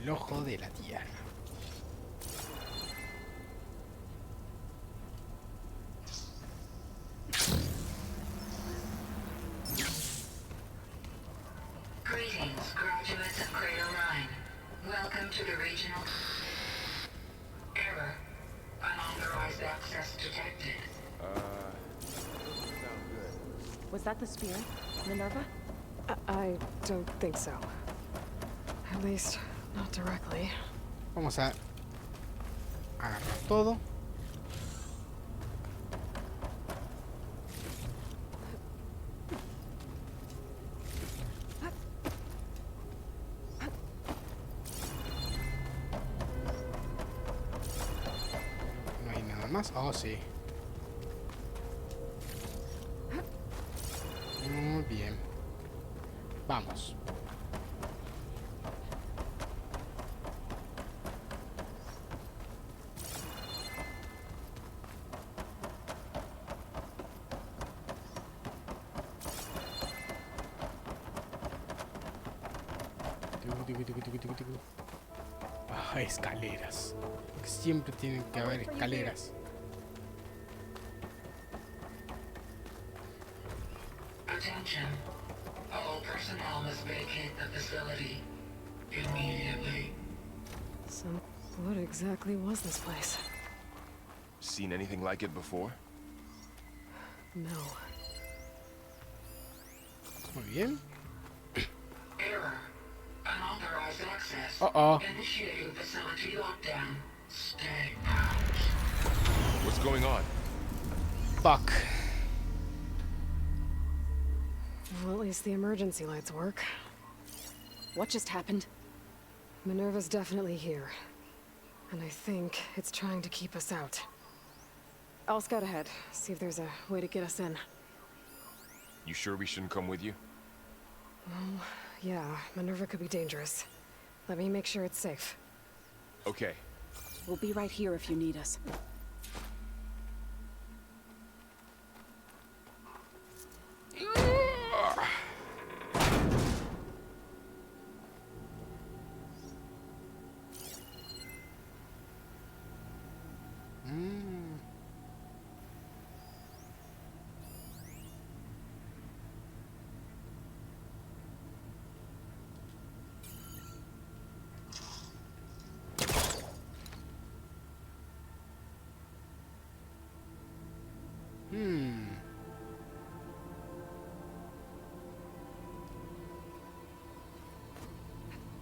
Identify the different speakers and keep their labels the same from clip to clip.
Speaker 1: el ojo de la tierra.
Speaker 2: Greetings, graduates of Grade 9. Welcome to the regional... Error. Unauthorized access detected.
Speaker 3: Doesn't sound good.
Speaker 4: Was that the spear, Minerva?
Speaker 5: I don't think so. At least, not directly.
Speaker 1: Vamos a agarrar todo. No hay nada más. Oh, sí. Muy bien. Vamos. Ah, escaleras. Siempre tienen que haber escaleras.
Speaker 2: Attention. All personnel must vacate the facility immediately.
Speaker 5: So, what exactly was this place?
Speaker 3: Seen anything like it before?
Speaker 5: No.
Speaker 1: Muy bien.
Speaker 2: Error. Unauthorized access.
Speaker 1: Uh-oh.
Speaker 2: Initiating facility lockdown. Stay out.
Speaker 3: What's going on?
Speaker 1: Fuck.
Speaker 5: Well, at least the emergency lights work.
Speaker 4: What just happened?
Speaker 5: Minerva's definitely here. And I think it's trying to keep us out. I'll scout ahead, see if there's a way to get us in.
Speaker 3: You sure we shouldn't come with you?
Speaker 5: Well, yeah, Minerva could be dangerous. Let me make sure it's safe.
Speaker 3: Okay.
Speaker 4: We'll be right here if you need us.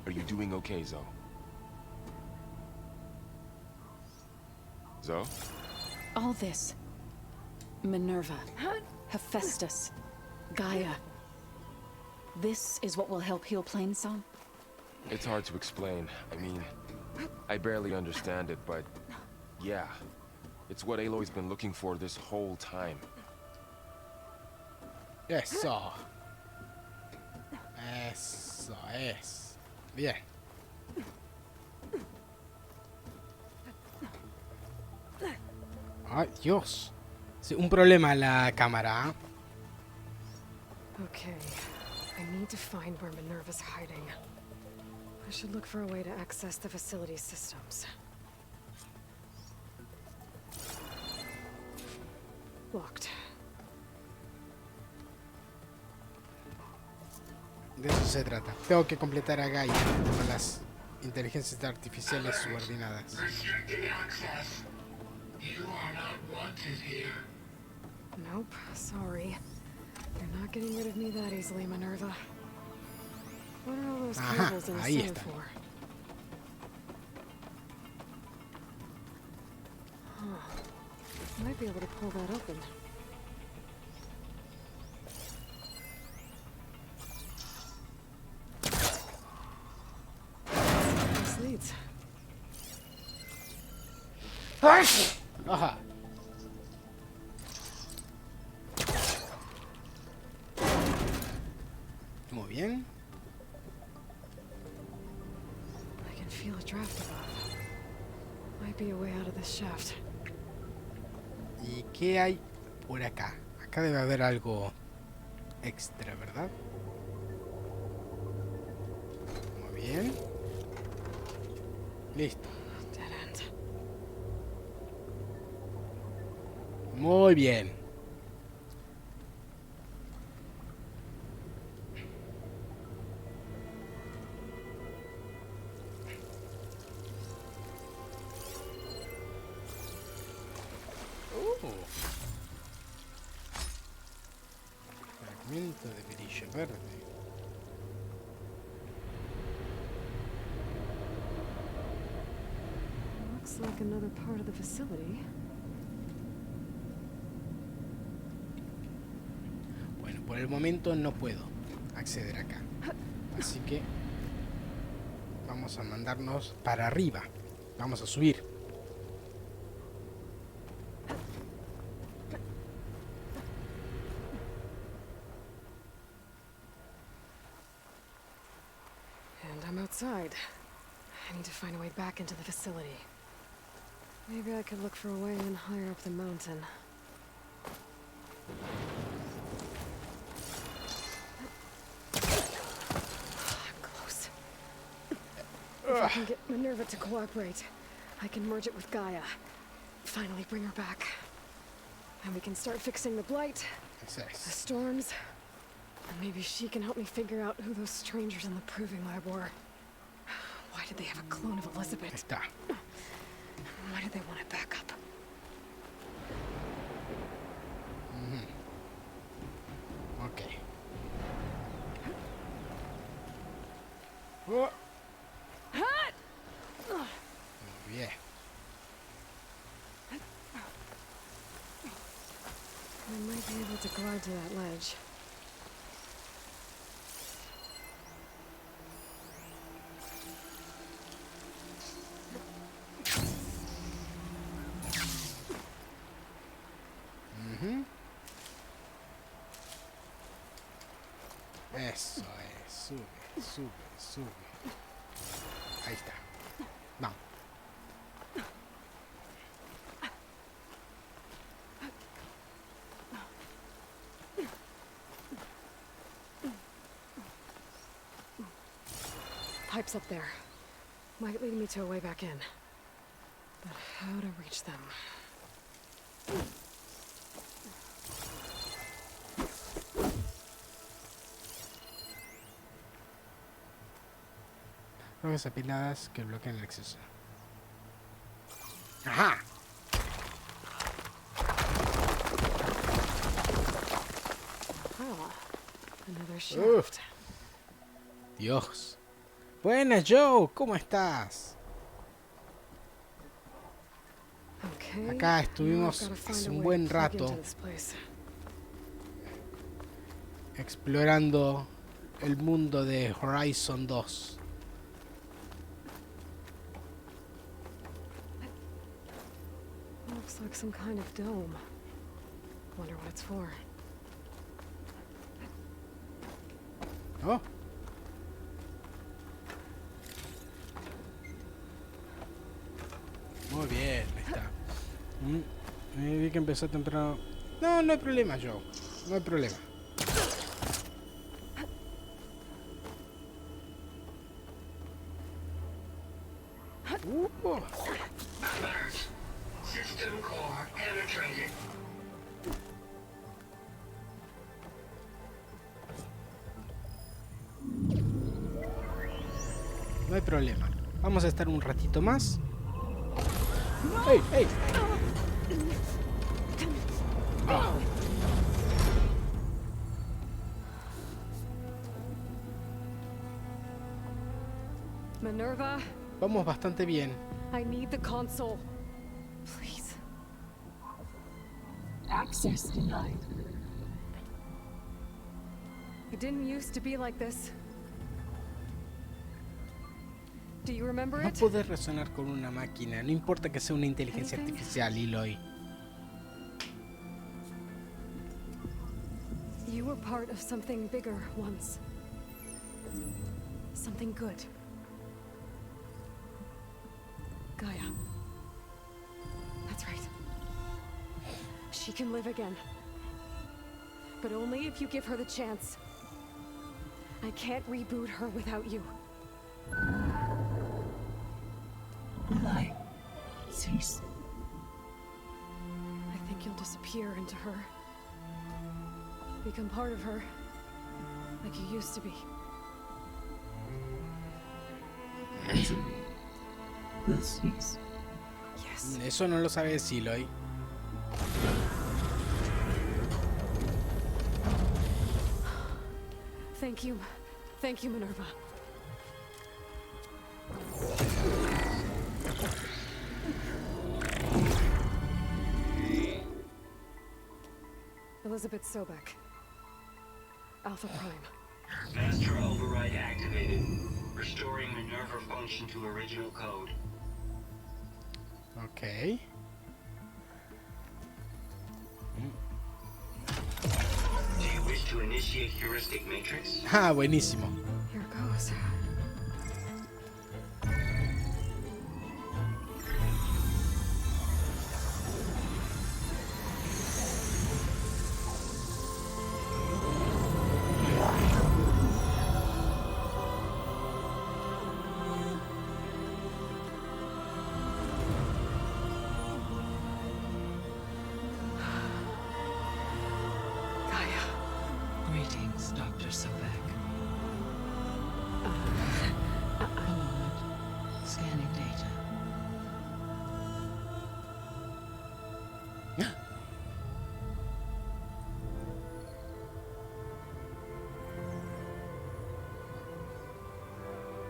Speaker 3: Are you doing okay, Zoe? Zoe?
Speaker 4: All this. Minerva. Hephaestus. Gaia. This is what will help heal Plainsong?
Speaker 3: It's hard to explain. I mean, I barely understand it, but yeah. It's what Aloy's been looking for this whole time.
Speaker 1: Eso. Eso es. Bien. Ay, Dios. Sí, un problema la cámara.
Speaker 5: Okay. I need to find where Minerva's hiding. I should look for a way to access the facility systems. Locked.
Speaker 1: De eso se trata. Tengo que completar a Gaia con las inteligencias artificiales subordinadas.
Speaker 2: Restricted access. You are not wanted here.
Speaker 5: Nope, sorry. You're not getting rid of me that easily, Minerva. What are all those cables in the
Speaker 1: ahí
Speaker 5: center
Speaker 1: está.
Speaker 5: for? Huh. Might be able to pull that open. This leads.
Speaker 1: Ajá. Muy bien.
Speaker 5: I can feel a draft above. Might be a way out of this shaft.
Speaker 1: ¿Y qué hay por acá? Acá debe haber algo extra, ¿verdad? Muy bien. Listo.
Speaker 5: Dead end.
Speaker 1: Muy bien. Fragmento de brillo verde.
Speaker 5: Looks like another part of the facility.
Speaker 1: Bueno, por el momento no puedo acceder acá. Así que vamos a mandarnos para arriba. Vamos a subir.
Speaker 5: And I'm outside. I need to find a way back into the facility. Maybe I could look for a way in higher up the mountain. I'm close. If I can get Minerva to cooperate, I can merge it with Gaia. Finally bring her back. And we can start fixing the blight,
Speaker 1: Ese
Speaker 5: the
Speaker 1: es.
Speaker 5: storms, and maybe she can help me figure out who those strangers in the proving lab were. Why did they have a clone of
Speaker 1: Ahí
Speaker 5: Elizabeth?
Speaker 1: está.
Speaker 5: Why did they want it back up?
Speaker 1: Ok. Oh. Muy bien.
Speaker 5: I might be able to glide to that ledge.
Speaker 1: Eso es. Sube, sube, sube. Ahí está. Vamos.
Speaker 5: Pipes up there. Might lead me to a way back in. But how to reach them?
Speaker 1: Rojas apiladas que bloquean el acceso. ¡Ajá!
Speaker 5: Ah, another shaft.
Speaker 1: Dios. Buenas, Joe. ¿Cómo estás?
Speaker 5: Okay.
Speaker 1: Acá
Speaker 5: now
Speaker 1: estuvimos
Speaker 5: I've gotta find
Speaker 1: hace
Speaker 5: a
Speaker 1: un
Speaker 5: way
Speaker 1: buen
Speaker 5: to plug
Speaker 1: rato
Speaker 5: into this place.
Speaker 1: explorando el mundo de Horizon 2.
Speaker 5: Looks like some kind of dome. Wonder what it's for.
Speaker 1: ¿Oh? Muy bien, ahí está. Me vi que empezó temprano. No, no hay problema, Joe. No hay problema.
Speaker 2: Alert. System core penetrated.
Speaker 1: No hay problema. Vamos a estar un ratito más. ¡Ey! ¡Ey! Ah.
Speaker 5: Minerva,
Speaker 1: Vamos bastante bien.
Speaker 5: I need the console. Please.
Speaker 2: Access denied.
Speaker 5: It didn't used to be like this. Do you remember
Speaker 1: No
Speaker 5: it?
Speaker 1: poder resonar con una máquina. No importa que sea una inteligencia artificial, Eloy.
Speaker 5: You were part of something bigger once. Something good. Gaia. That's right. She can live again. But only if you give her the chance. I can't reboot her without you.
Speaker 6: cease.
Speaker 5: I think you'll disappear into her. Become part of her. Like you used to be.
Speaker 6: Will cease.
Speaker 5: Yes.
Speaker 1: Eso no lo sabe Siloy.
Speaker 5: Thank you. Thank you, Minerva. Elizabeth Sobek. Alpha Prime.
Speaker 7: Master override activated. Restoring Minerva function to original code.
Speaker 1: Ok.
Speaker 7: Do you wish to initiate heuristic matrix?
Speaker 1: Ah, buenísimo.
Speaker 5: Here goes. Gaia.
Speaker 6: Greetings, Dr. Sobek. A moment. Scanning data.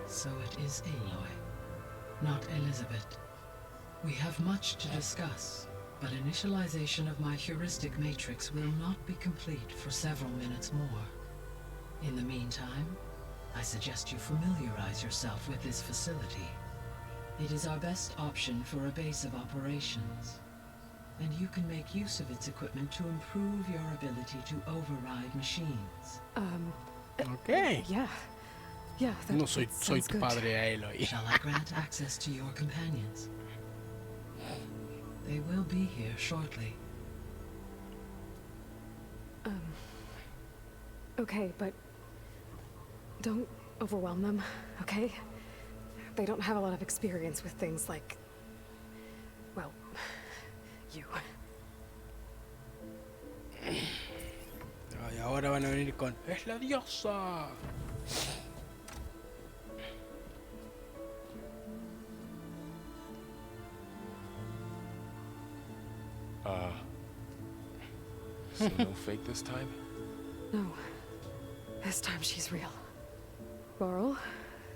Speaker 6: So it is Aloy, not Elizabeth. We have much to discuss, but initialization of my heuristic matrix will not be complete for several minutes more. In the meantime, I suggest you familiarize yourself with this facility. It is our best option for a base of operations, and you can make use of its equipment to improve your ability to override machines.
Speaker 1: Ok.
Speaker 5: Yeah. Yeah, that,
Speaker 1: No soy,
Speaker 5: that
Speaker 1: soy
Speaker 5: sounds
Speaker 1: tu
Speaker 5: good.
Speaker 1: padre, Aloy.
Speaker 6: Shall I grant access to your companions? They will be here shortly.
Speaker 5: Okay, but don't overwhelm them, okay? They don't have a lot of experience with things like, well, you.
Speaker 1: Ay, ahora van a venir con... ¡Es la diosa!
Speaker 3: So no fake this time?
Speaker 5: No. This time she's real. Laurel,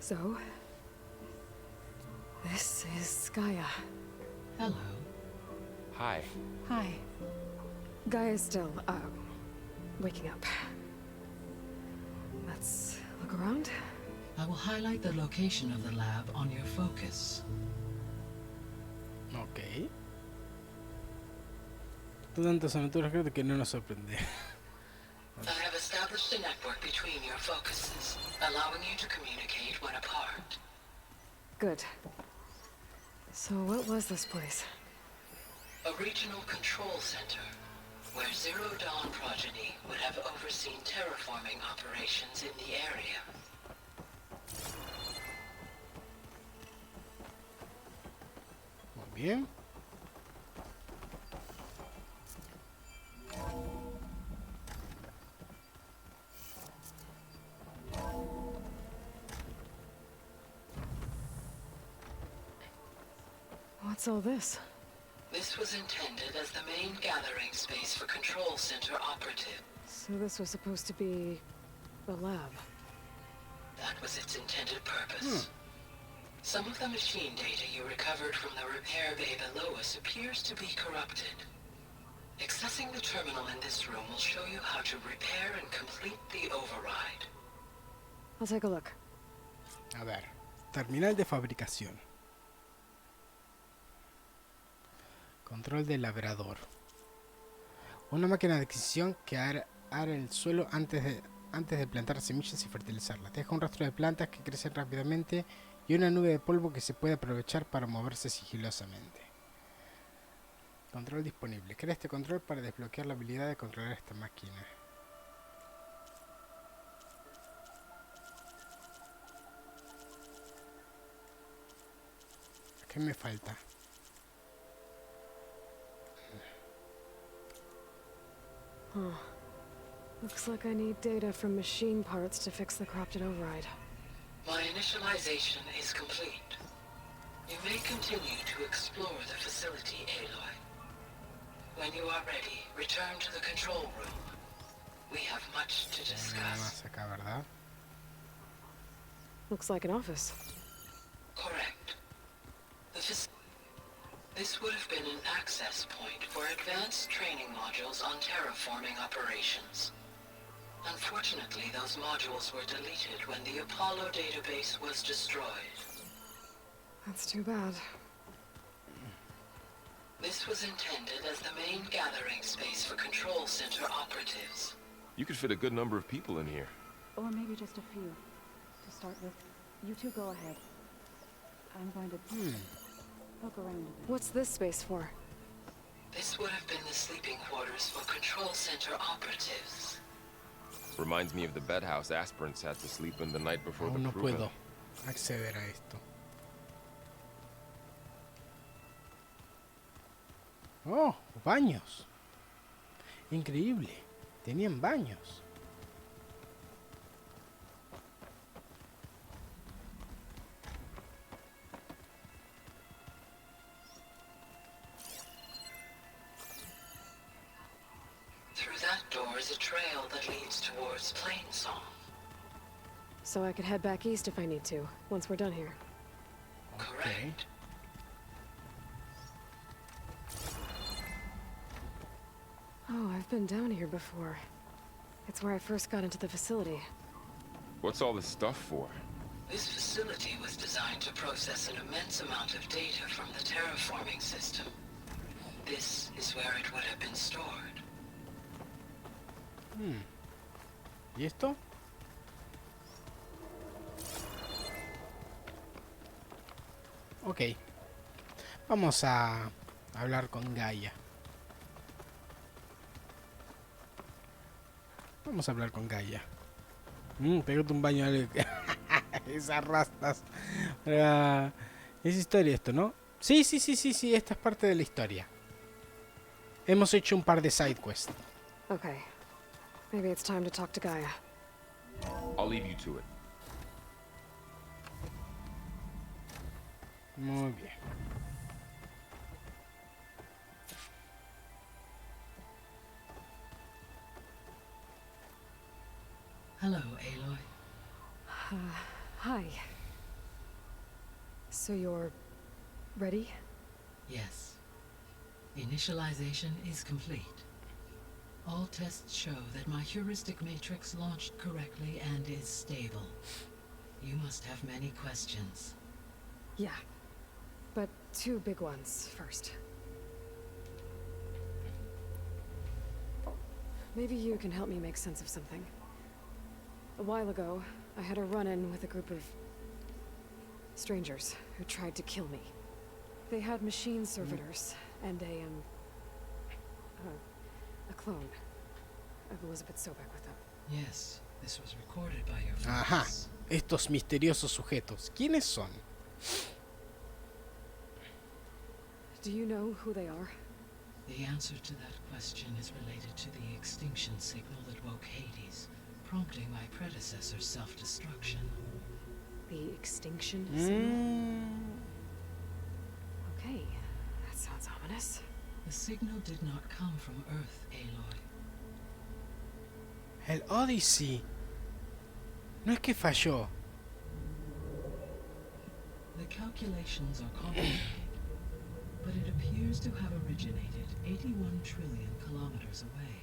Speaker 5: Zoe. This is Gaia.
Speaker 6: Hello.
Speaker 3: Hi.
Speaker 4: Hi.
Speaker 5: Gaia's still, waking up. Let's look around.
Speaker 6: I will highlight the location of the lab on your focus.
Speaker 1: Ok. Tantas aventuras creo que no nos sorprende.
Speaker 8: I have established a network between your focuses, allowing you to communicate when apart.
Speaker 5: Good. So what was this place?
Speaker 8: A regional control center, where Zero Dawn progeny would have overseen terraforming operations in the area.
Speaker 1: Muy bien.
Speaker 5: What's all this?
Speaker 8: This was intended as the main gathering space for control center operatives.
Speaker 5: So this was supposed to be the lab.
Speaker 8: That was its intended purpose. Some of the machine data you recovered from the repair bay below us appears to be corrupted. Accessing the terminal in this room will show you how to repair and complete the override.
Speaker 5: I'll take a look.
Speaker 1: A ver. Terminal de fabricación. Control del labrador. Una máquina de adquisición que ara el suelo antes de plantar semillas y fertilizarlas. Deja un rastro de plantas que crecen rápidamente y una nube de polvo que se puede aprovechar para moverse sigilosamente. Control disponible. Crea este control para desbloquear la habilidad de controlar esta máquina. ¿Qué me falta?
Speaker 5: Huh. Looks like I need data from machine parts to fix the corrupted override.
Speaker 8: My initialization is complete. You may continue to explore the facility, Aloy. When you are ready, return to the control room. We have much to
Speaker 1: Nada
Speaker 8: discuss.
Speaker 1: más acá, ¿verdad?
Speaker 5: Looks like an office.
Speaker 8: Correct. This would have been an access point for advanced training modules on terraforming operations. Unfortunately, those modules were deleted when the Apollo database was destroyed.
Speaker 5: That's too bad.
Speaker 8: This was intended as the main gathering space for control center operatives.
Speaker 3: You could fit a good number of people in here.
Speaker 4: Or maybe just a few. To start with, you two go ahead. I'm going to poke around a bit.
Speaker 5: What's this space for?
Speaker 8: This would have been the sleeping quarters for control center operatives.
Speaker 3: Reminds me of the bedhouse aspirants had to sleep in the night before
Speaker 1: Aún
Speaker 3: the
Speaker 1: no
Speaker 3: proving.
Speaker 1: puedo acceder a esto. Oh, baños. Increíble. Tenían baños.
Speaker 8: Through that door is a trail that leads towards Plainsong.
Speaker 5: So I could head back east if I need to, once we're done here.
Speaker 8: Correct.
Speaker 5: Oh, I've been down here before. It's where I first got into the facility.
Speaker 3: What's all this stuff for?
Speaker 8: This facility was designed to process an immense amount of data from the terraforming system. This is where it would have been stored.
Speaker 1: ¿Y esto? Ok. Vamos a hablar con Gaia. Vamos a hablar con Gaia. Pégate un baño. Esas rastas. Es historia esto, ¿no? Sí. Esta es parte de la historia. Hemos hecho un par de side quests.
Speaker 5: Okay. Maybe it's time to talk to Gaia.
Speaker 3: I'll leave you to it.
Speaker 1: Muy bien.
Speaker 6: Hello, Aloy.
Speaker 5: Hi. So you're ready?
Speaker 6: Yes. Initialization is complete. All tests show that my heuristic matrix launched correctly and is stable. You must have many questions.
Speaker 5: Yeah. But two big ones first. Maybe you can help me make sense of something. A while ago, I had a run-in with a group of strangers who tried to kill me. They had machine servitors and a clone of Elizabeth Sobek with them.
Speaker 6: Yes, this was recorded by your
Speaker 1: Ajá.
Speaker 6: friends.
Speaker 1: Estos misteriosos sujetos. ¿Quiénes son?
Speaker 5: Do you know who they are?
Speaker 6: The answer to that question is related to the extinction signal that woke Hades, prompting my predecessor's self-destruction.
Speaker 5: The extinction signal?
Speaker 1: Mm,
Speaker 5: Okay, that sounds ominous.
Speaker 6: The signal did not come from Earth, Aloy.
Speaker 1: el Odyssey. No es que falló.
Speaker 6: The calculations are complicated, but it appears to have originated 81 trillion kilometers away.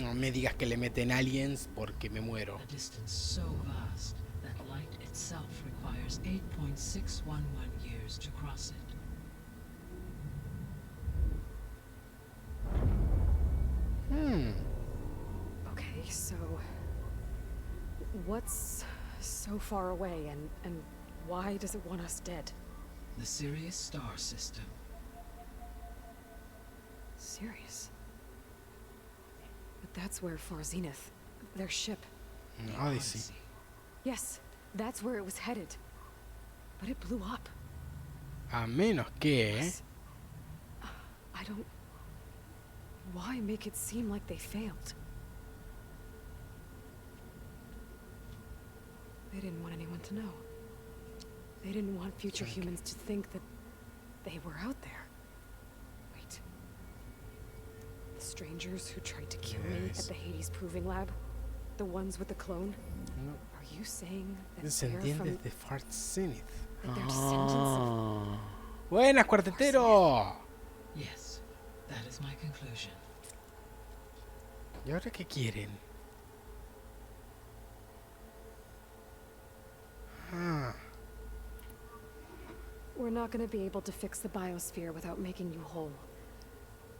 Speaker 1: No me digas que le meten aliens porque me muero.
Speaker 6: A distance so vast that light itself requires 8.611 years to cross it.
Speaker 5: Okay, so what's so far away and why does it want us dead?
Speaker 6: The Sirius star system.
Speaker 5: Serious? But that's where Far Zenith, their ship.
Speaker 6: The
Speaker 1: Odyssey.
Speaker 5: Yes, that's where it was headed. But it blew up.
Speaker 1: A menos que...
Speaker 5: I don't... Why make it seem like they failed? They didn't want anyone to know. They didn't want future humans to think that they were out there. Wait. The strangers who tried to kill me at the Hades Proving Lab? The ones with the clone?
Speaker 1: No.
Speaker 5: Are you saying that they're
Speaker 1: Descendientes
Speaker 5: from...
Speaker 1: de Fartzenith.
Speaker 5: that they're descendants of...
Speaker 1: Buenas, cuartetero.
Speaker 6: Yes, that is my conclusion.
Speaker 1: ¿Y ahora qué quieren? Ah.
Speaker 5: We're not going to be able to fix the biosphere without making you whole.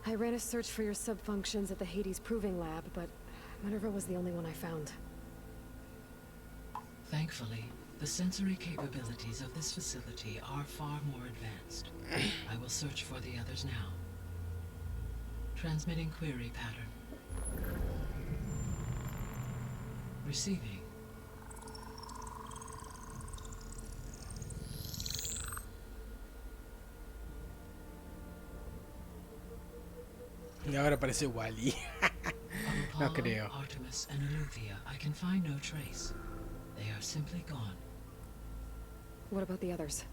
Speaker 5: I ran a search for your subfunctions at the Hades Proving Lab, but Minerva was the only one I found.
Speaker 6: Thankfully, the sensory capabilities of this facility are far more advanced. I will search for the others now. Transmitting query pattern. Receiving.
Speaker 1: Y ahora parece Wally.
Speaker 6: Of
Speaker 1: No
Speaker 6: Apollo,
Speaker 1: creo.
Speaker 6: Artemis, and Eleuthia, I can find no trace. They are simply gone.
Speaker 5: What about the others?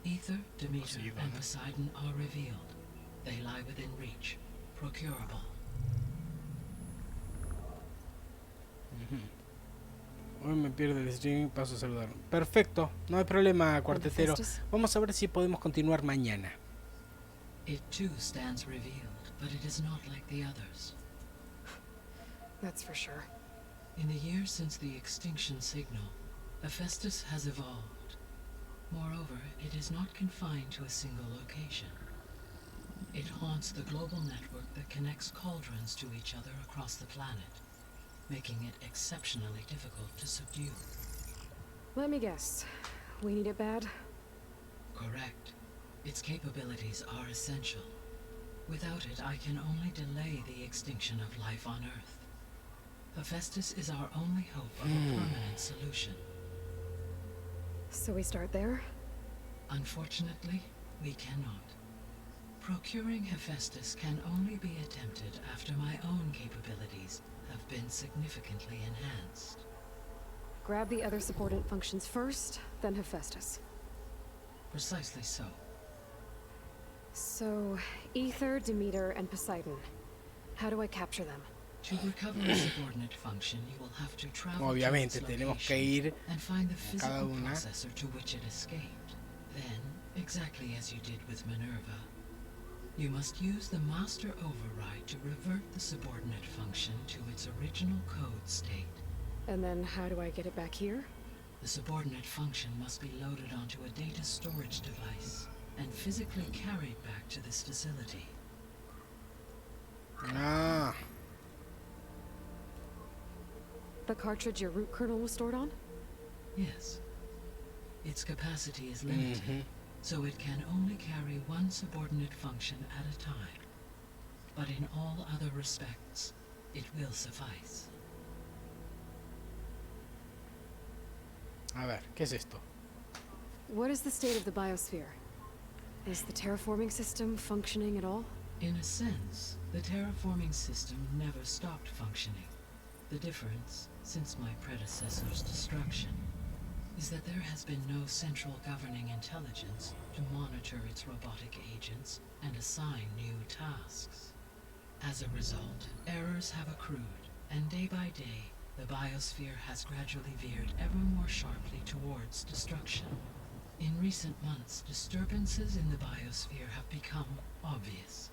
Speaker 6: Ether, Demeter,
Speaker 1: Posible,
Speaker 6: and
Speaker 1: ¿no?
Speaker 6: Poseidon are revealed. They lie within reach. Procurable.
Speaker 1: Hoy me pierdo el streaming, paso a saludar. Perfecto, no hay problema, cuartetero. Vamos a ver si podemos continuar mañana.
Speaker 6: It too stands revealed, but it is not like the others.
Speaker 5: That's for sure.
Speaker 6: In the years since the extinction signal, Hephaestus has evolved. Moreover, it is not confined to a single location. It haunts the global network that connects cauldrons to each other across the planet, making it exceptionally difficult to subdue.
Speaker 5: Let me guess. We need it bad?
Speaker 6: Correct. Its capabilities are essential. Without it, I can only delay the extinction of life on Earth. Hephaestus is our only hope of a permanent solution.
Speaker 5: So we start there?
Speaker 6: Unfortunately, we cannot. Procuring Hephaestus can only be attempted after my own capabilities have been significantly enhanced.
Speaker 5: Grab the other subordinate functions first, then Hephaestus.
Speaker 6: Precisely so.
Speaker 5: So, Ether, Demeter, and Poseidon. How do I capture them?
Speaker 6: To recover a subordinate function, you will have to travel
Speaker 1: Obviamente,
Speaker 6: to its
Speaker 1: tenemos que
Speaker 6: location
Speaker 1: ir
Speaker 6: and find the
Speaker 1: a cada
Speaker 6: physical
Speaker 1: una.
Speaker 6: processor to which it escaped. Then, exactly as you did with Minerva, you must use the master override to revert the subordinate function to its original code state.
Speaker 5: And then how do I get it back here?
Speaker 6: The subordinate function must be loaded onto a data storage device and physically carried back to this facility.
Speaker 1: Ah,
Speaker 5: The cartridge your root kernel was stored on?
Speaker 6: Yes. Its capacity is limited, so it can only carry one subordinate function at a time. But in all other respects, it will suffice.
Speaker 1: a ver, ¿qué es esto?
Speaker 5: What is the state of the biosphere? Is the terraforming system functioning at all?
Speaker 6: In a sense, the terraforming system never stopped functioning. The difference, since my predecessor's destruction, is that there has been no central governing intelligence to monitor its robotic agents and assign new tasks. As a result, errors have accrued, and day by day, the biosphere has gradually veered ever more sharply towards destruction. In recent months, disturbances in the biosphere have become obvious.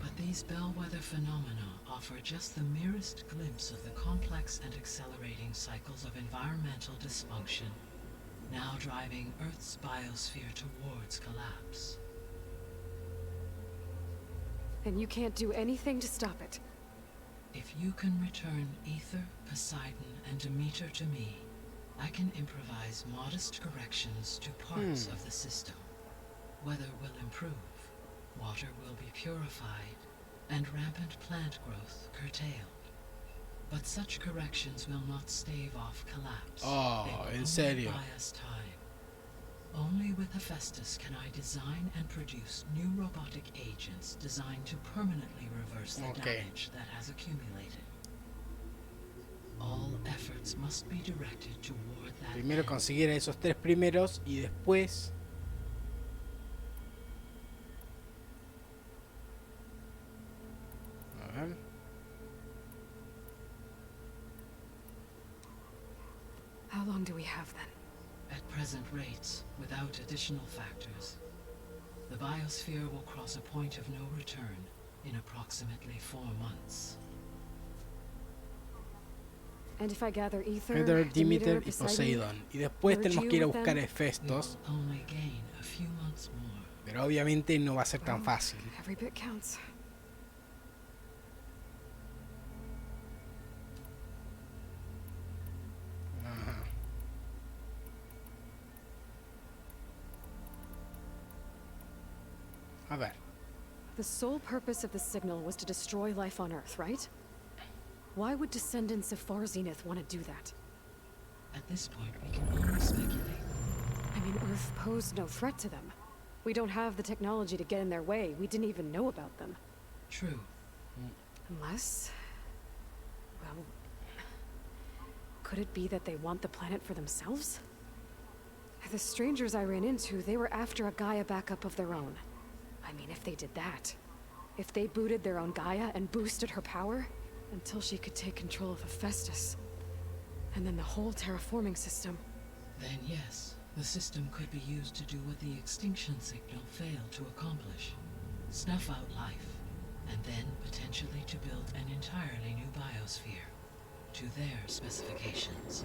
Speaker 6: But these bellwether phenomena offer just the merest glimpse of the complex and accelerating cycles of environmental dysfunction, now driving Earth's biosphere towards collapse.
Speaker 5: And you can't do anything to stop it?
Speaker 6: If you can return Ether, Poseidon, and Demeter to me, I can improvise modest corrections to parts of the system. Weather will improve, water will be purified, and rampant plant growth curtailed. But such corrections will not stave off collapse.
Speaker 1: Oh,
Speaker 6: They will
Speaker 1: ¿en
Speaker 6: only
Speaker 1: serio?
Speaker 6: buy us time. Only with Hephaestus can I design and produce new robotic agents designed to permanently reverse the damage that has accumulated. All efforts must be directed toward that
Speaker 1: Primero
Speaker 6: end.
Speaker 1: conseguir a esos 3 primeros y después... A ver...
Speaker 5: How long do we have then?
Speaker 6: At present rates, without additional factors, the biosphere will cross a point of no return in approximately 4 months.
Speaker 5: And if I gather ether,
Speaker 1: Peter, Demeter y
Speaker 5: Poseidon,
Speaker 1: Poseidon. Y después tenemos que ir a buscar a
Speaker 6: We
Speaker 1: Hefestos.
Speaker 6: will only gain a few months more.
Speaker 1: Pero obviamente no va a ser tan fácil.
Speaker 5: every bit counts.
Speaker 1: Ajá. A ver.
Speaker 5: The sole purpose of the signal was to destroy life on Earth, right? Why would descendants of Far Zenith want to do that?
Speaker 6: At this point, we can only speculate.
Speaker 5: I mean, Earth posed no threat to them. We don't have the technology to get in their way. We didn't even know about them.
Speaker 6: True.
Speaker 5: Unless... well... could it be that they want the planet for themselves? The strangers I ran into, they were after a Gaia backup of their own. I mean, if they did that... if they booted their own Gaia and boosted her power... until she could take control of Hephaestus. And then the whole terraforming system.
Speaker 6: Then yes, the system could be used to do what the extinction signal failed to accomplish. Snuff out life, and then potentially to build an entirely new biosphere, to their specifications.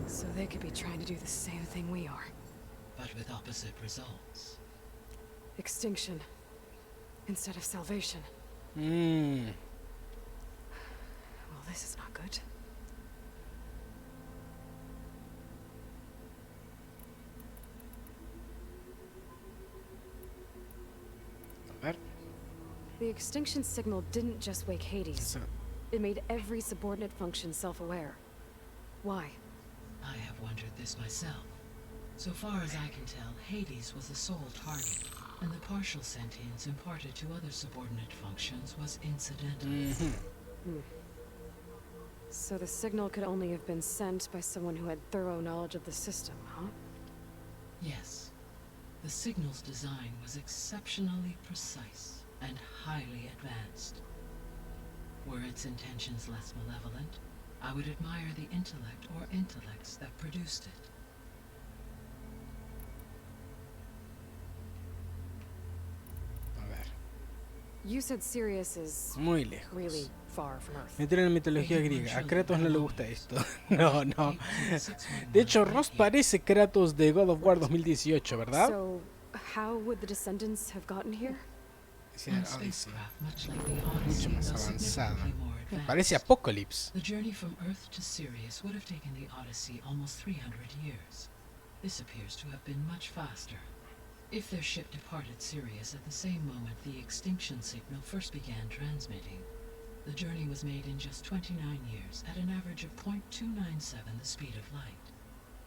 Speaker 5: So they could be trying to do the same thing we are.
Speaker 6: But with opposite results.
Speaker 5: Extinction. Instead of salvation.
Speaker 1: Mmm.
Speaker 5: Well, this is not good.
Speaker 1: A ver.
Speaker 5: The extinction signal didn't just wake Hades.
Speaker 1: So,
Speaker 5: It made every subordinate function self-aware. Why?
Speaker 6: I have wondered this myself. So far as I can tell, Hades was the sole target, and the partial sentience imparted to other subordinate functions was incidental.
Speaker 5: So the signal could only have been sent by someone who had thorough knowledge of the system, huh?
Speaker 6: Yes. The signal's design was exceptionally precise and highly advanced. Were its intentions less malevolent, I would admire the intellect or intellects that produced it.
Speaker 1: a ver.
Speaker 5: You said Sirius is
Speaker 1: Muy lejos.
Speaker 5: really far from Earth.
Speaker 1: Metieron en mitología griega. A Kratos no le gusta esto. No, no. De hecho, Ross parece Kratos de God of War 2018, ¿verdad?
Speaker 5: So, how would the descendants have gotten here?
Speaker 1: Sí,
Speaker 6: On
Speaker 1: Odyssey.
Speaker 6: spacecraft much like the
Speaker 1: Mucho
Speaker 6: Odyssey,
Speaker 1: más
Speaker 6: though
Speaker 1: avanzada.
Speaker 6: significantly more advanced.
Speaker 1: Parece Apocalypse.
Speaker 6: The journey from Earth to Sirius would have taken the Odyssey almost 300 years. This appears to have been much faster. If their ship departed Sirius at the same moment the extinction signal first began transmitting, the journey was made in just 29 years at an average of 0.297 the speed of light.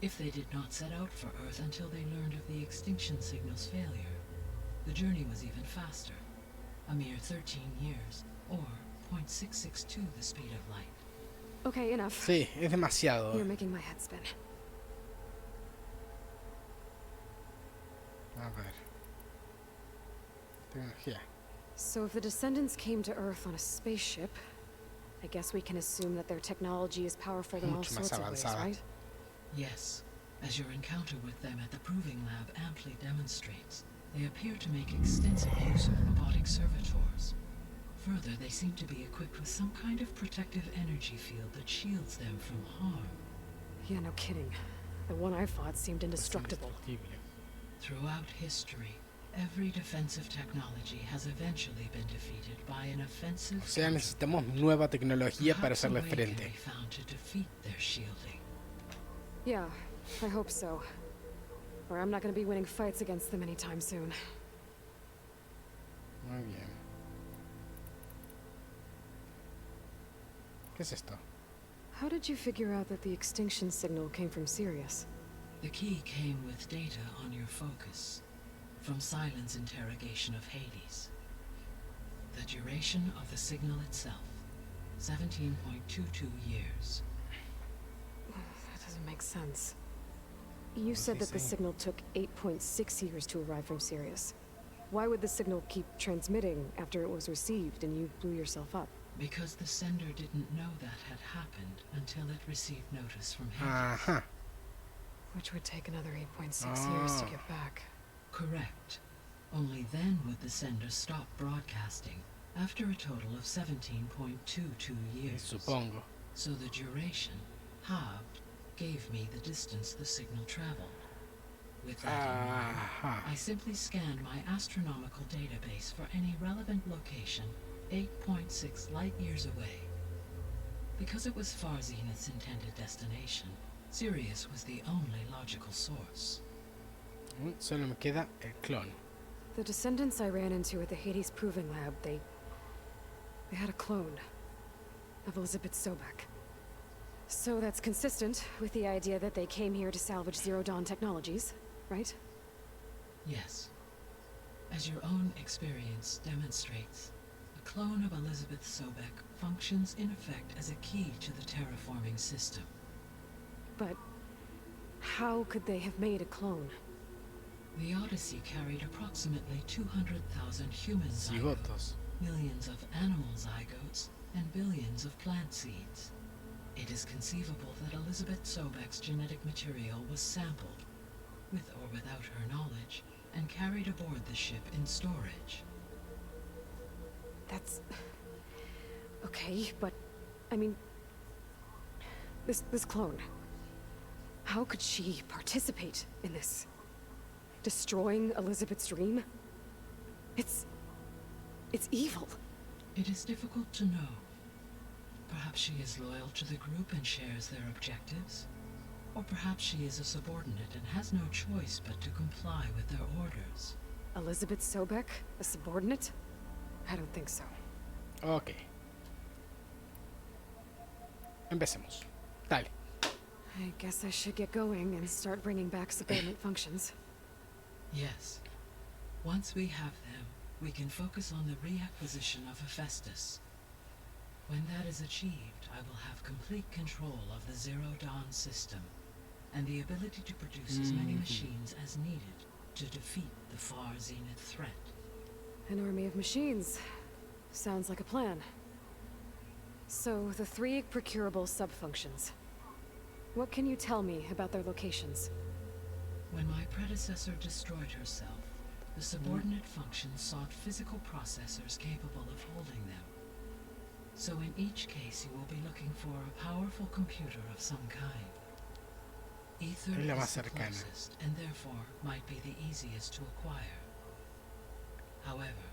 Speaker 6: If they did not set out for Earth until they learned of the extinction signal's failure, the journey was even faster, a mere 13 years, or 0.662 the speed of light.
Speaker 5: Okay, enough.
Speaker 1: Sí, es demasiado.
Speaker 5: You're making my head spin.
Speaker 1: A ver. Tecnología.
Speaker 5: So if the descendants came to Earth on a spaceship, I guess we can assume that their technology is powerful in all
Speaker 1: Mucho más
Speaker 5: sorts of ways,
Speaker 1: avanzada.
Speaker 5: right?
Speaker 6: Yes, as your encounter with them at the Proving Lab amply demonstrates, they appear to make extensive use of robotic servitors. Further, they seem to be equipped with some kind of protective energy field that shields them from harm.
Speaker 5: Yeah, no kidding. The one I fought seemed indestructible.
Speaker 1: Indestructible.
Speaker 6: Throughout history, every defensive technology has eventually been defeated by an offensive
Speaker 1: O sea,
Speaker 6: counter.
Speaker 1: necesitamos nueva tecnología para
Speaker 6: Perhaps a
Speaker 1: hacerle
Speaker 6: way can
Speaker 1: frente.
Speaker 6: be found to defeat their shielding.
Speaker 5: Yeah, I hope so. Or I'm not gonna be winning fights against them anytime soon.
Speaker 1: Muy bien. ¿Qué es esto?
Speaker 5: How did you figure out that the extinction signal came from Sirius?
Speaker 6: The key came with data on your focus from Silent's interrogation of Hades. The duration of the signal itself, 17.22 years.
Speaker 5: That doesn't make sense. You said that the signal took 8.6 years to arrive from Sirius. Why would the signal keep transmitting after it was received and you blew yourself up?
Speaker 6: Because the sender didn't know that had happened until it received notice from Hades.
Speaker 1: Ajá.
Speaker 5: Which would take another 8.6 years to get back.
Speaker 6: Correct. Only then would the sender stop broadcasting after a total of 17.22 years.
Speaker 1: Supongo.
Speaker 6: So the duration, halved, gave me the distance the signal traveled. With that in mind, I simply scanned my astronomical database for any relevant location 8.6 light years away. Because it was Far Zenith's intended destination, Sirius was the only logical source.
Speaker 1: Solo me queda el clon.
Speaker 5: The descendants I ran into at the Hades Proving Lab, they had a clone of Elizabeth Sobek. So that's consistent with the idea that they came here to salvage Zero Dawn technologies, right?
Speaker 6: Yes. As your own experience demonstrates, a clone of Elizabeth Sobek functions in effect as a key to the terraforming system.
Speaker 5: But how could they have made a clone?
Speaker 6: The Odyssey carried approximately 200,000 human zygotes,
Speaker 1: Zigotos.
Speaker 6: millions of animal zygotes, and billions of plant seeds. It is conceivable that Elizabeth Sobek's genetic material was sampled, with or without her knowledge, and carried aboard the ship in storage.
Speaker 5: That's... okay, but... I mean... This clone... How could she participate in this? Destroying Elizabeth's dream? It's evil.
Speaker 6: It is difficult to know. Perhaps she is loyal to the group and shares their objectives. Or perhaps she is a subordinate and has no choice but to comply with their orders.
Speaker 5: Elizabeth Sobek? A subordinate? I don't think so.
Speaker 1: Ok. Empecemos. Dale.
Speaker 5: I guess I should get going and start bringing back subordinate functions.
Speaker 6: Yes. Once we have them, we can focus on the reacquisition of Hephaestus. When that is achieved, I will have complete control of the Zero Dawn system, and the ability to produce as many machines as needed to defeat the Far Zenith threat.
Speaker 5: An army of machines. Sounds like a plan. So, the 3 procurable sub-functions. What can you tell me about their locations?
Speaker 6: When my predecessor destroyed herself, the subordinate functions sought physical processors capable of holding them. So in each case you will be looking for a powerful computer of some kind. Ether
Speaker 1: Es la
Speaker 6: is
Speaker 1: más
Speaker 6: the
Speaker 1: cercana.
Speaker 6: closest, and therefore might be the easiest to acquire. However,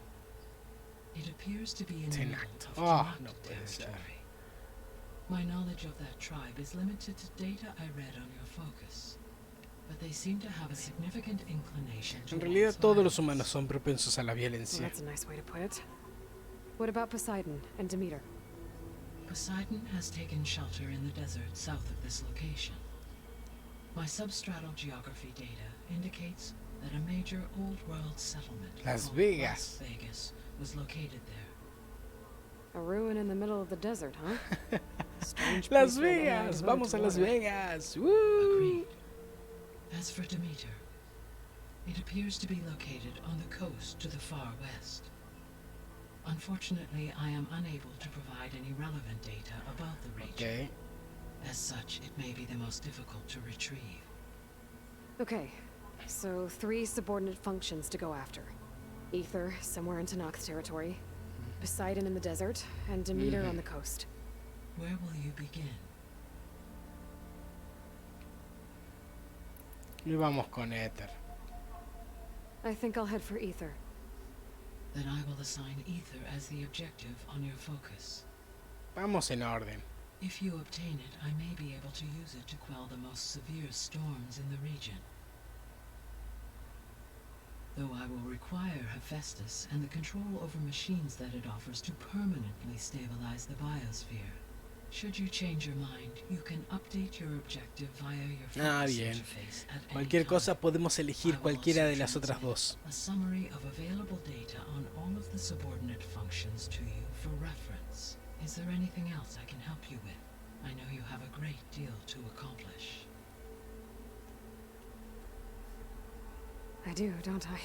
Speaker 6: it appears to be in the middle
Speaker 1: Tenact.
Speaker 6: of
Speaker 1: Oh,
Speaker 6: Tenact
Speaker 1: no puede ser.
Speaker 6: territory. My knowledge of that tribe is limited to data I read on your focus, but they seem to have a significant inclination
Speaker 1: En
Speaker 6: towards
Speaker 1: realidad todos los
Speaker 6: violence.
Speaker 1: humanos son propensos a la
Speaker 5: Well,
Speaker 1: violencia.
Speaker 5: that's a nice way to put it. What about Poseidon and Demeter?
Speaker 6: Poseidon has taken shelter in the desert south of this location. My substratal geography data indicates that a major old world settlement
Speaker 1: Las
Speaker 6: called
Speaker 1: Vegas.
Speaker 6: Las Vegas was located there.
Speaker 5: A ruin in the middle of the desert, huh? Strange
Speaker 1: Las
Speaker 5: place for a man
Speaker 1: Vegas.
Speaker 5: devoted
Speaker 1: Vamos
Speaker 5: to
Speaker 1: a Las
Speaker 5: water.
Speaker 1: Vegas. Woo.
Speaker 6: Agreed. As for Demeter, it appears to be located on the coast to the far west. Unfortunately, I am unable to provide any relevant data about the region.
Speaker 1: Okay.
Speaker 6: As such, it may be the most difficult to retrieve.
Speaker 5: Okay, so 3 subordinate functions to go after. Ether, somewhere in Tenakth territory. Poseidon in the desert, and Demeter on the coast.
Speaker 6: Where will you begin?
Speaker 1: Y vamos con Ether.
Speaker 5: I think I'll head for Ether.
Speaker 6: Then I will assign Ether as the objective on your focus.
Speaker 1: Vamos en orden.
Speaker 6: If you obtain it, I may be able to use it to quell the most severe storms in the region. Though I will require Hephaestus and the control over machines that it offers to permanently stabilize the biosphere. Should you change your mind, you can update your objective via your
Speaker 1: Ah,
Speaker 6: focus
Speaker 1: bien.
Speaker 6: interface at any
Speaker 1: Cualquier
Speaker 6: time.
Speaker 1: cosa podemos
Speaker 6: I
Speaker 1: elegir
Speaker 6: will
Speaker 1: cualquiera
Speaker 6: also
Speaker 1: de las otras
Speaker 6: transmit
Speaker 1: dos.
Speaker 6: a summary of available data on all of the subordinate functions to you for reference. Is there anything else I can help you with? I know you have a great deal to accomplish.
Speaker 5: I do, don't I?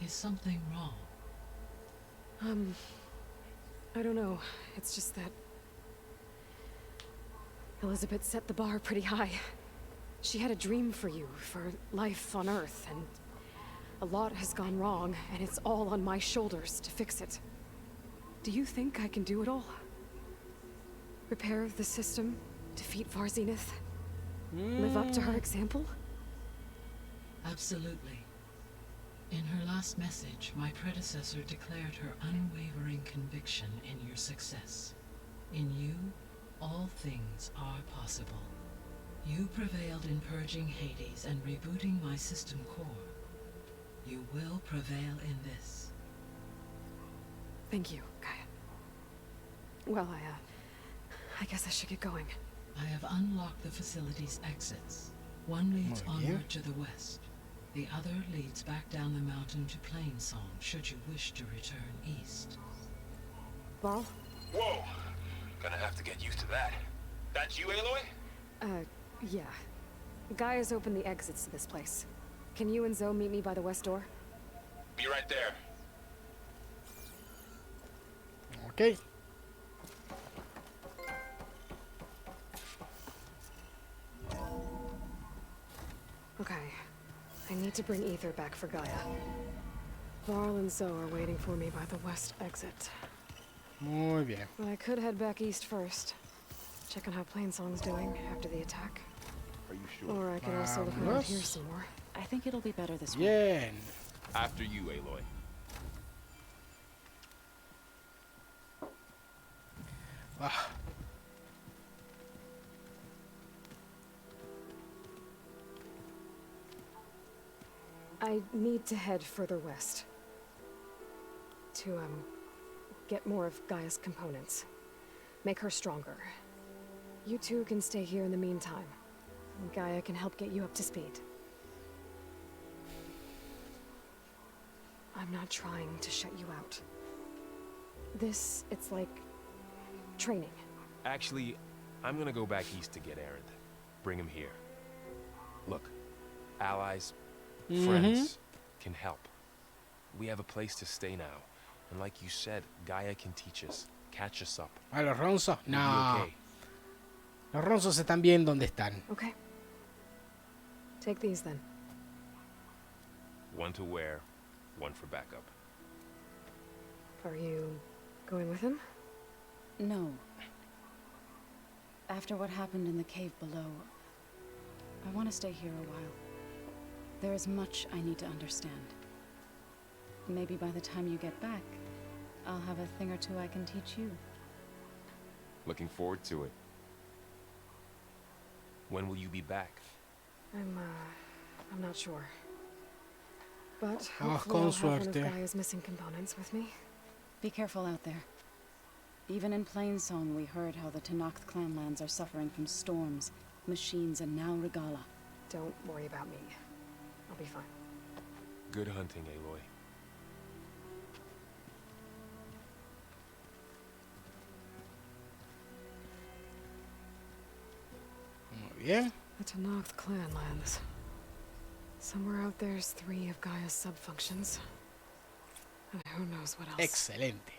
Speaker 6: Is something wrong?
Speaker 5: I don't know. It's just that Elizabeth set the bar pretty high. She had a dream for you, for life on Earth, and a lot has gone wrong, and it's all on my shoulders to fix it. Do you think I can do it all? Repair the system, defeat Varzinith, live up to her example?
Speaker 6: Absolutely. In her last message, my predecessor declared her unwavering conviction in your success. In you, all things are possible. You prevailed in purging Hades and rebooting my system core. You will prevail in this.
Speaker 5: Thank you, Gaia. Well, I guess I should get going.
Speaker 6: I have unlocked the facility's exits. One leads
Speaker 1: Muy bien.
Speaker 6: onward to the west. The other leads back down the mountain to Plainsong, should you wish to return east.
Speaker 5: Varl?
Speaker 3: Whoa! Gonna have to get used to that. That's you, Aloy?
Speaker 5: Yeah. Gaia's opened the exits to this place. Can you and Zoe meet me by the west door?
Speaker 3: Be right there.
Speaker 1: Ok.
Speaker 5: Okay. I need to bring Ether back for Gaia. Varl and Zoe are waiting for me by the west exit.
Speaker 1: Muy bien.
Speaker 5: But I could head back east first. Check on how Plainsong's doing after the attack.
Speaker 3: Are you sure?
Speaker 5: Or I could also look around
Speaker 1: Vámonos.
Speaker 5: here some more.
Speaker 4: I think it'll be better this way.
Speaker 1: Bien.
Speaker 3: After you, Aloy.
Speaker 1: Ah,
Speaker 5: I need to head further west. To, get more of Gaia's components. Make her stronger. You two can stay here in the meantime. And Gaia can help get you up to speed. I'm not trying to shut you out. It's like training.
Speaker 3: Actually, I'm gonna go back east to get Erend. Bring him here. Look, allies, friends can help. We have a place to stay now. And like you said, Gaia can teach us, catch us up.
Speaker 1: ¿a los ronzos?
Speaker 3: We'll
Speaker 1: No.
Speaker 3: be okay.
Speaker 1: Los ronzos están bien donde están.
Speaker 5: Okay. Take these then.
Speaker 3: One to wear, one for backup.
Speaker 5: Are you going with him?
Speaker 4: No. After what happened in the cave below, I want to stay here a while. There is much I need to understand. Maybe by the time you get back, I'll have a thing or two I can teach you.
Speaker 3: Looking forward to it. When will you be back?
Speaker 5: I'm not sure. But
Speaker 1: Ah,
Speaker 5: hopefully
Speaker 1: con
Speaker 5: I'll have one of
Speaker 1: suerte.
Speaker 5: Gaia's missing components with me.
Speaker 4: Be careful out there. Even in Plainsong, we heard how the Tenakth clanlands are suffering from storms, machines, and now Regala.
Speaker 5: Don't worry about me. I'll be fine.
Speaker 3: Good hunting, Aloy.
Speaker 1: Muy bien.
Speaker 5: The Tenakth clanlands. Somewhere out there's 3 of Gaia's sub-functions. And who knows what else.
Speaker 1: Excelente.